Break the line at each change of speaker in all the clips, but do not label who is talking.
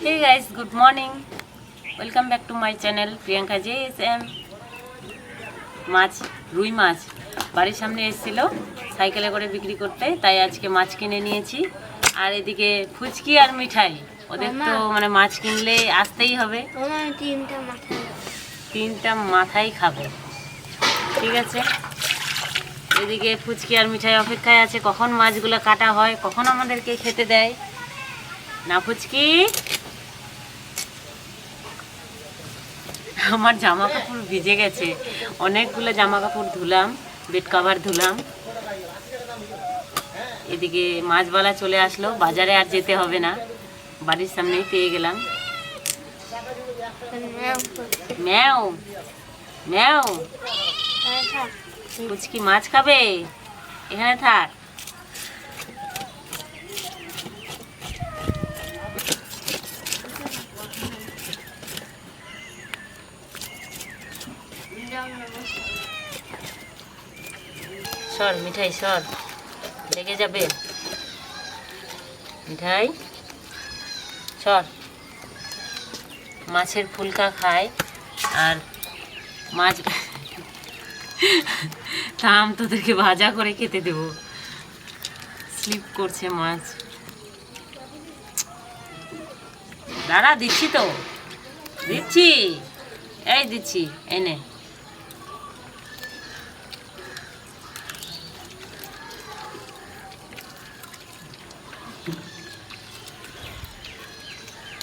Hey guys, good morning. Welcome back to my channel Priyanka JSM. মাছ রুই মাছ বাড়ির সামনে এসেছিল সাইকেলে করে বিক্রি করতে, তাই আজকে মাছ কিনে নিয়েছি। আর এদিকে ফুচকি আর মিঠাই, ওদের তো মানে মাছ কিনলে আসতেই হবে, তিনটা মাথাই খাবে। ঠিক আছে, এদিকে ফুচকি আর মিঠাই অপেক্ষায় আছে কখন মাছগুলো কাটা হয়, কখন আমাদেরকে খেতে দেয়। না ফুচকি, আমার জামা কাপড় ভিজে গেছে, অনেকগুলো জামা কাপড় ধুলাম, বেড কভার ধুলাম। এদিকে মাছবালা চলে আসলো, বাজারে আর যেতে হবে না, বাড়ির সামনেই পেয়ে গেলাম। ম্যাও ম্যাও, ফুচকি মাছ খাবে, এখানে থাক। সর মিঠাই সর, লেগে যাবে মিঠাই, সর। মাছের ফুলকা খায় আর মাছ থাম, তোদেরকে ভাজা করে খেতে দেব। স্লিপ করছে মাছ, দাঁড়া দিচ্ছি তো, দিচ্ছি, এই দিচ্ছি, এনে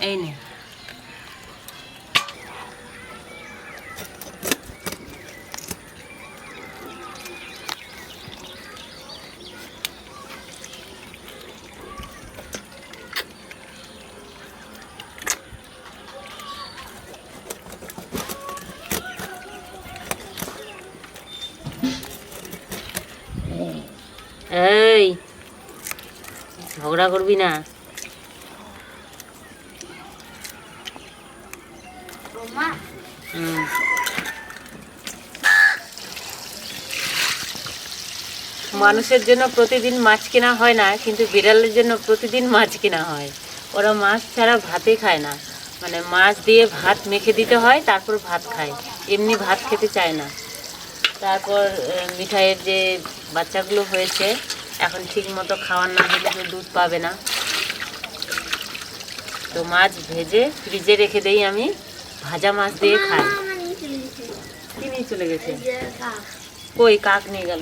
এই নে। এই ঝগড়া করবি না। মানুষের জন্য প্রতিদিন মাছ কেনা হয় না, কিন্তু বিড়ালের জন্য প্রতিদিন মাছ কেনা হয়। ওরা মাছ ছাড়া ভাতই খায় না, মানে মাছ দিয়ে ভাত মেখে দিতে হয়, তারপর ভাত খায়, এমনি ভাত খেতে চায় না। তারপর মিঠাইয়ের যে বাচ্চাগুলো হয়েছে, এখন ঠিক মতো খাওয়ার না দিলে তো দুধ পাবে না, তো মাছ ভেজে ফ্রিজে রেখে দেই আমি, ভাজা মাছ দিয়ে খাই। কি নিয়ে চলে গেছে? কই কাক নিয়ে গেল?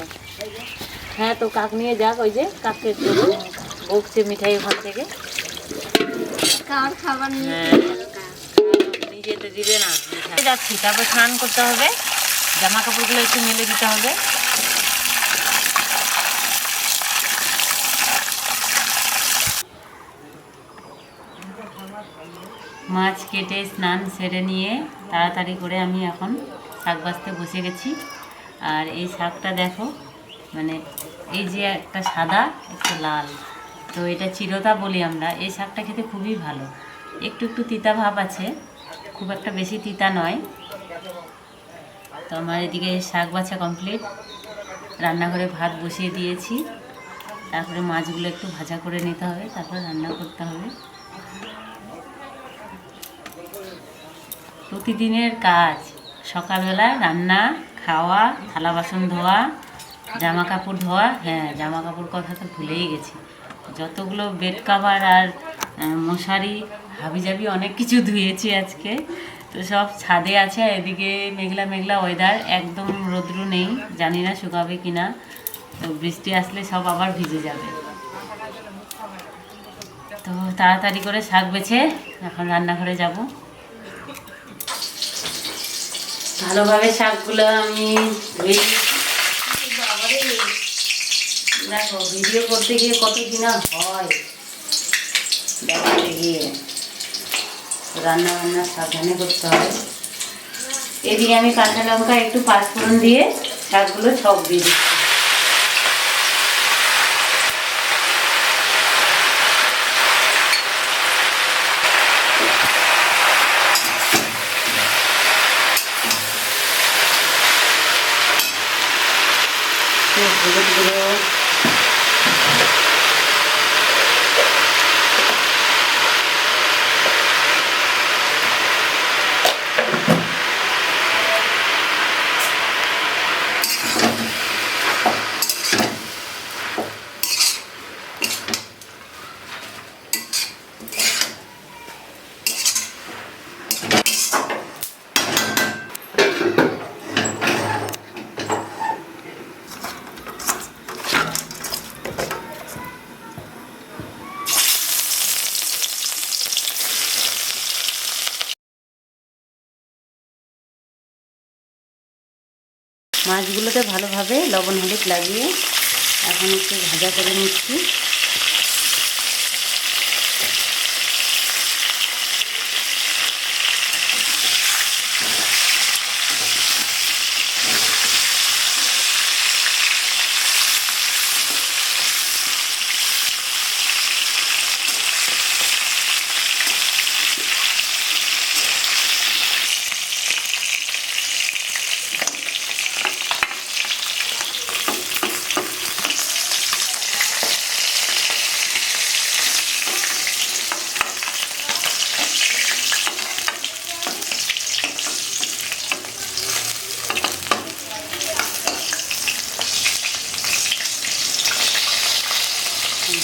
হ্যাঁ তো কাক নিয়ে যাক, ওই যে কাককে বকছে মিঠাই ওখান থেকে। হ্যাঁ নিজে তো দিবে না। যাচ্ছি, তারপর স্নান করতে হবে, জামা কাপড়গুলো একটু মেলে দিতে হবে। মাছ কেটে স্নান সেরে নিয়ে তাড়াতাড়ি করে আমি এখন শাক বাছতে বসে গেছি। আর এই শাকটা দেখো, মানে এই যে একটা সাদা একটা লাল, তো এটা চিরতা বলি আমরা। এই শাকটা খেতে খুবই ভালো, একটু একটু তিতা ভাব আছে, খুব একটা বেশি তিতা নয়। তো আমার এদিকে শাক বাছা কমপ্লিট, রান্নাঘরে ভাত বসিয়ে দিয়েছি, তারপরে মাছগুলো একটু ভাজা করে নিতে হবে, তারপরে রান্না করতে হবে। প্রতিদিনের কাজ, সকালবেলা রান্না, খাওয়া, থালা বাসন ধোয়া, জামা কাপড় ধোয়া। হ্যাঁ জামা কাপড় কথা তো ভুলেই গেছি, যতগুলো বেড কভার আর মশারি হাবিজাবি অনেক কিছু ধুয়েছি আজকে, তো সব ছাদে আছে। আর এদিকে মেঘলা মেঘলা ওয়েদার, একদম রৌদ্র নেই, জানি না শুকাবে কিনা, তো বৃষ্টি আসলে সব আবার ভিজে যাবে। তো তাড়াতাড়ি করে শাক বেছে এখন রান্নাঘরে যাব। ভালোভাবে শাকগুলো আমি ধুয়ে, দেখো ভিডিও করতে গিয়ে কত কিনা হয়, দেখাতে গিয়ে রান্না বান্না সাবধানে করতে হবে। এদিকে আমি কাঁচা লঙ্কা একটু পাঁচফোড়ন দিয়ে শাকগুলো ছক দিয়ে দিচ্ছি। হলুদ গুঁড়ো, মাছগুলোতে ভালোভাবে লবণ হলুদ লাগিয়ে এখন একটু ভাজা করে নিচ্ছি।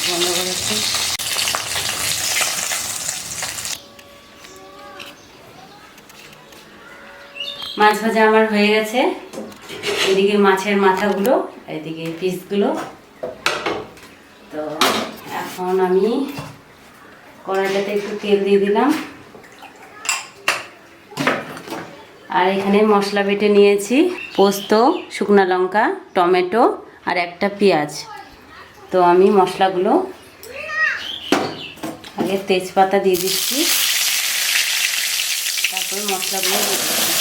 বন্ধ করেছি। মাছ ভাজা আমার হয়ে গেছে। এদিকে মাছের মাথাগুলো, এদিকে পিসগুলো। তো এখন আমি কড়াইটাতে একটু তেল দিয়ে দিলাম। আর এখানে মশলা বেটে নিয়েছি, পোস্ত, শুকনো লঙ্কা, টমেটো আর একটা পেঁয়াজ। তো আমি মশলাগুলো আগে তেজপাতা দিয়ে দিচ্ছি, তারপরে মশলাগুলো দিয়ে দিচ্ছি।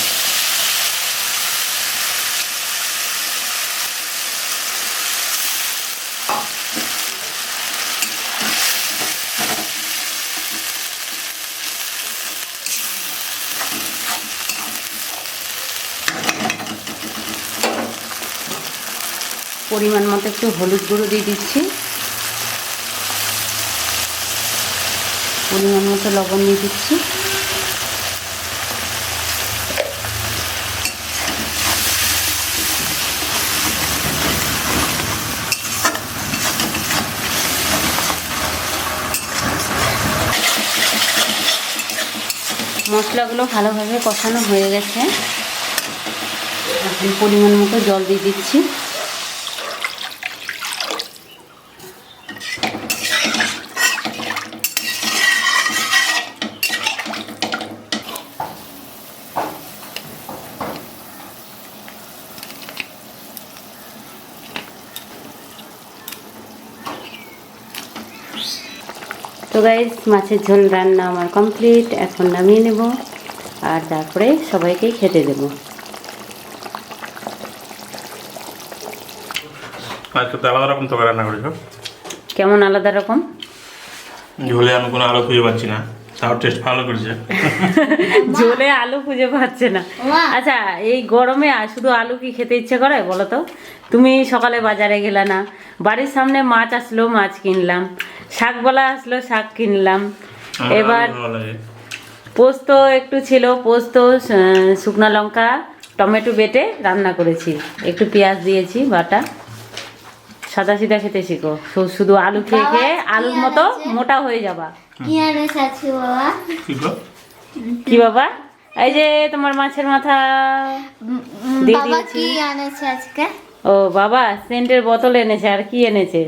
পরিমাণ মতো একটু হলুদ গুঁড়ো দিয়ে দিচ্ছি, পরিমাণ মতো লবণ দিয়ে দিচ্ছি। মশলাগুলো ভালোভাবে কষানো হয়ে গেছে। এখন পরিমাণ মতো জল দিয়ে দিচ্ছি। তো গাইস, মাছের ঝোল রান্না আমার কমপ্লিট। এখন নামিয়ে নেব আর তারপরে সবাইকে খেতে দেব।
আজকে তো আলাদা রকম তোকে রান্না করেছো।
কেমন আলাদা রকম?
ঝোলে আমি কোনো আলু খুঁজে পাচ্ছি না, তাও টেস্ট ভালো করেছে।
ঝোলে আলু খুঁজে পাচ্ছে না? আচ্ছা, এই গরমে শুধু আলু কি খেতে ইচ্ছে করে বলো তো? তুমি সকালে বাজারে গেলে না, বাড়ির সামনে মাছ আসলো, মাছ কিনলাম, শাকবালা আসলো, শাক কিনলাম। এবার পোস্ত একটু ছিল, পোস্ত, শুকনো লঙ্কা, টমেটো বেটে রান্না করেছি, একটু পেঁয়াজ দিয়েছি বাটা। সাদা সিধা খেতে শিখো, শুধু আলু খেয়ে খেয়ে আলুর মতো মোটা হয়ে যাবা। কি বাবা? এই যে তোমার মাছের মাথা দিয়ে দিয়েছি। ও বাবা সেন্টের বোতল এনেছে। আর কি এনেছে?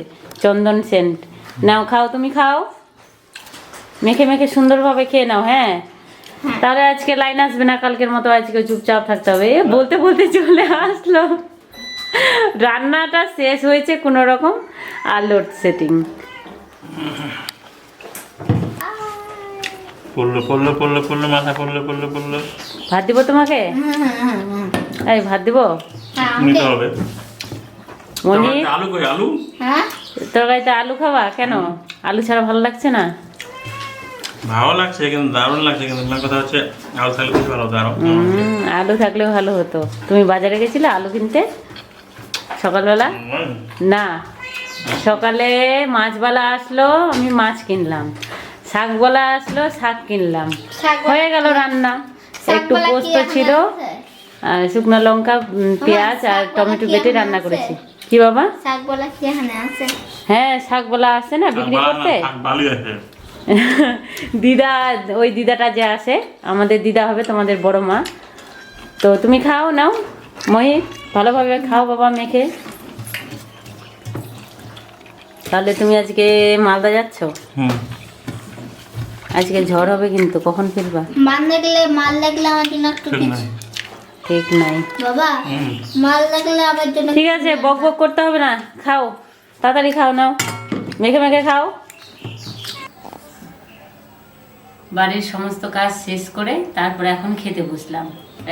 চন্দন সেন্ট। নাও খাও, তুমি খাও, মেখে মেখে সুন্দরভাবে খেয়ে নাও। হ্যাঁ, তাহলে আজকে লাইন আসবে না, কালকের মতো আজকে চুপচাপ থাকতে হবে। বলতে বলতে চলে আসলো। রান্নাটা শেষ হয়েছে কোনো রকম, আর লোডশেডিং।
পড়লো পড়লো পড়লো পড়লো মাথা পড়লো পড়লো পড়লো।
ভাত দিব তোমাকে? এই ভাত দিব
নিতে হবে।
মনি,
আলু কই? আলু
তরকারিতে আলু খাবা কেন? আলু ছাড়া ভালো লাগছে না?
ভালো লাগছে, কিন্তু দারুণ লাগছে, কিন্তু আমার কথা হচ্ছে আলু থাকলে বেশি ভালো হতো আরো।
আলু থাকলেও ভালো হতো। তুমি বাজারে গেছিলে আলু কিনতে সকালবেলা? না, সকালে মাছবালা আসলো, আমি মাছ কিনলাম, শাকবালা আসলো, শাক কিনলাম, হয়ে গেল রান্না। একটু পোস্ত ছিল, আর শুকনো লঙ্কা, পেঁয়াজ আর টমেটো বেটে রান্না করেছি। কি বাবা? হ্যাঁ, শাকবালা আসে না বিক্রি করতে। দিদা, ওই দিদাটা যে আসে, আমাদের দিদা হবে, তোমাদের বড় মা। তো তুমি খাও, নাও মহি, ভালোভাবে খাও বাবা মেখে। তাহলে তুমি আজকে মালদা যাচ্ছ? আজকে ঝড় হবে কিন্তু, কখন ফিরবা? ঠিক নাই।
বাবা মাল লাগলে আমার জন্য
ঠিক আছে, বক বক করতে হবে না, খাও তাড়াতাড়ি খাও, নাও মেখে মেখে খাও। বাড়ির সমস্ত কাজ শেষ করে তারপরে এখন খেতে বসলাম।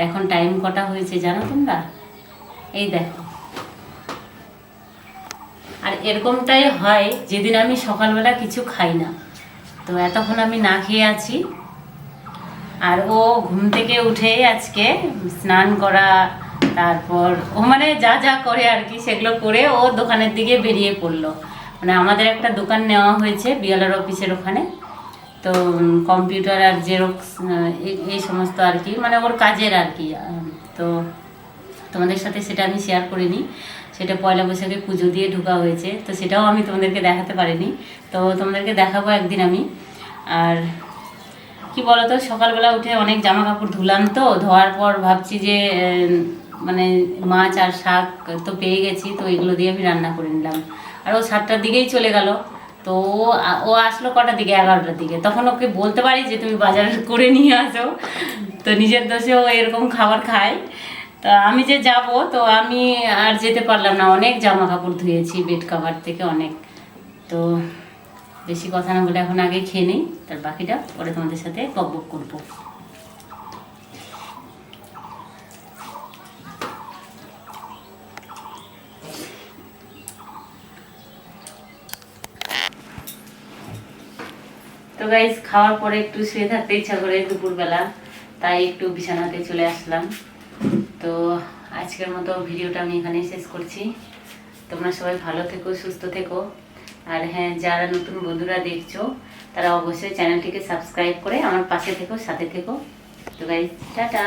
এখন টাইম কটা হয়েছে জানো তোমরা? এই দেখো। আর এরকমটাই হয় যেদিন আমি সকালবেলা কিছু খাই না, তো এতক্ষণ আমি না খেয়ে আছি। আর ও ঘুম থেকে উঠে আজকে স্নান করা, তারপর ও মানে যা যা করে আর কি সেগুলো করে ও দোকানের দিকে বেরিয়ে পড়লো। মানে আমাদের একটা দোকান নেওয়া হয়েছে বিএলআর অফিসের ওখানে, তো কম্পিউটার আর জেরক্স এই সমস্ত আর কি, মানে ওর কাজের আর কি। তো তোমাদের সাথে সেটা আমি শেয়ার করিনি, সেটা পয়লা বৈশাখে পুজো দিয়ে ঢোকা হয়েছে, তো সেটাও আমি তোমাদেরকে দেখাতে পারিনি, তো তোমাদেরকে দেখাবো একদিন আমি। আর কি বলতো, সকালবেলা উঠে অনেক জামা কাপড় ধুলাম, তো ধোয়ার পর ভাবছি যে মানে মাছ আর শাক তো পেয়ে গেছি, তো এগুলো দিয়ে আমি রান্না করে নিলাম। আর ও 7টার দিকেই চলে গেল, তো ও আসলো কটার দিকে, 11টার দিকে। তখন ওকে বলতে পারি যে তুমি বাজার করে নিয়ে আসো, তো নিজের দোষে ও এরকম খাবার খায়। তা আমি যে যাব, তো আমি আর যেতে পারলাম না, অনেক জামা কাপড় ধুয়েছি বেড কভার থেকে অনেক। তো বেশি কথা না বলে এখন আগে খেয়ে নিই, তার বাকিটা পরে তোমাদের সাথে বক বক করবো। তো গাইস, খাওয়ার পরে একটু শুয়ে থাকতে ইচ্ছা করে দুপুরবেলা, তাই একটু বিছানাতে চলে আসলাম। তো আজকের মতো ভিডিওটা আমি এখানেই শেষ করছি। তোমরা সবাই ভালো থেকো, সুস্থ থেকো। আর হ্যাঁ, যারা নতুন বন্ধুরা দেখছো তারা অবশ্যই চ্যানেলটিকে সাবস্ক্রাইব করে আমার পাশে থেকো, সাথে থেকো। তো গাইস, টাটা।